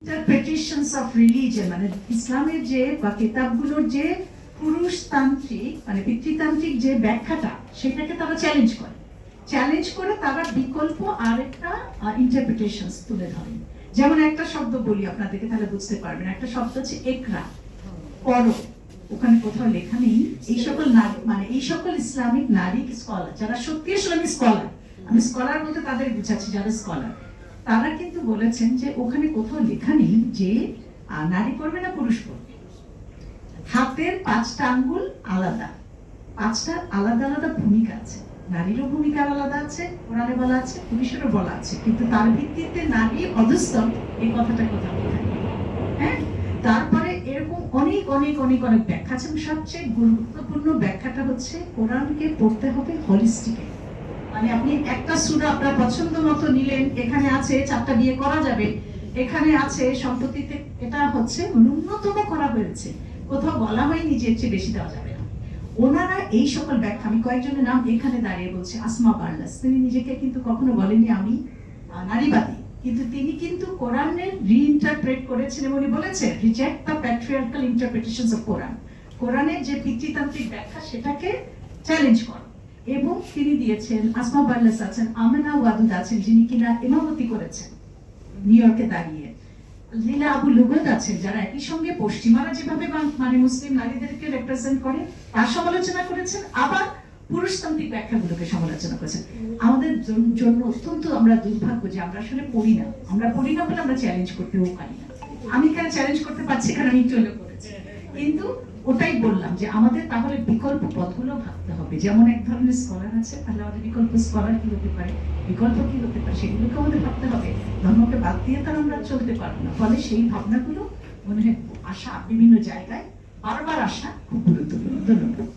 Interpretations of religion, মানে ইসলামের যে বা কিতাবগুলোর যে পুরুষতান্ত্রিক মানে পিতৃতান্ত্রিক যে ব্যাখ্যাটা, সেটাকে তারা চ্যালেঞ্জ করে তারা বিকল্প আরেকটা ইন্টারপ্রিটেশনস তুলে ধরেন। যেমন একটা শব্দ বলি আপনাদেরকে, তাহলে বুঝতে পারবেন। একটা শব্দ হচ্ছে একরা, পড়ো। ওখানে কোথাও লেখা নেই এই সকল নারী, মানে এই সকল ইসলামিক নারী স্কলার, যারা সত্যি ইসলামিক স্কলার, আমি স্কলার বলতে তাদের বুঝাচ্ছি যারা স্কলার, তারা কিন্তু বলেছেন যে ওখানে কোথাও লেখা নেই যে নারী পড়বে না পুরুষ পড়বে। হাতের 5টা আঙ্গুল আলাদা, 5টা আলাদা আলাদা ভূমিকা আছে, নারীরও ভূমিকা আলাদা আছে, কোরআনে বলা আছে, পুরুষেরও বলা আছে, কিন্তু তার ভিত্তিতে নারী অধস্তন এই কথাটা কোথাও লেখা নেই। হ্যাঁ, তারপরে এরকম অনেক অনেক অনেক অনেক ব্যাখ্যা আছে। সবচেয়ে গুরুত্বপূর্ণ ব্যাখ্যাটা হচ্ছে কোরআনকে পড়তে হবে হলিস্টিকে, মানে আপনি একটা সূরা আপনার পছন্দ মতো নিলেন, এখানে আছে 4টা বিয়ে করা যাবে, এখানে আছে সম্পত্তিতে এটা হচ্ছে ন্যূনতম করা হয়েছে, কোথাও বলা হয়নি যে এর চেয়ে বেশি দেওয়া যাবে না। ওনারা এই সকল ব্যাখ্যা, আমি কয়েকজনের নাম এখানে দাঁড়িয়ে বলছি। আসমা বার্লাস, তিনি নিজেকে কিন্তু কখনো বলেননি আমি নারীবাদী, কিন্তু তিনি কিন্তু কোরআনের রিইন্টারপ্রেট করেছেন এবং উনি বলেছেন reject the patriarchal interpretations of Quran, কোরআনের যে পিতৃতান্ত্রিক ব্যাখ্যা সেটাকে চ্যালেঞ্জ করো। এবং তিনি দিয়েছেন, আসমা বার্লাস আছেন, আমেনা ওয়াদুদ আছেন যিনি কিনা ইমামতি করেছেন নিউ ইয়র্কে দাঁড়িয়ে, লীলা আবু লুগত আছেন যারা একই সঙ্গে পশ্চিমারা যেভাবে মানে মুসলিম নারীদেরকে রিপ্রেজেন্ট করে তার সমালোচনা করেছেন, আবার পুরুষতান্ত্রিক ব্যাখ্যাগুলোকে সমালোচনা করেছেন। আমাদের জন্য অত্যন্ত আমরা দুর্ভাগ্য যে আমরা আসলে পড়ি না, বলে আমরা চ্যালেঞ্জ করতেও পারি না। আমি কেন চ্যালেঞ্জ করতে পারছি, কারণ আমি চলে করেছি। কিন্তু ওটাই বললাম যে আমাদের তাহলে বিকল্প পথগুলো ভাবতে হবে। যেমন এক ধরনের স্কলার আছে, তাহলে আমাদের বিকল্প স্কলার কি হতে পারে, বিকল্প কি হতে পারে, সেগুলোকে আমাদের ভাবতে হবে। ধর্মকে বাদ দিয়ে তার আমরা চলতে পারবো না। ফলে সেই ভাবনাগুলো মনে হয় আসা বিভিন্ন জায়গায় বারবার আসা খুব গুরুত্বপূর্ণ। ধন্যবাদ।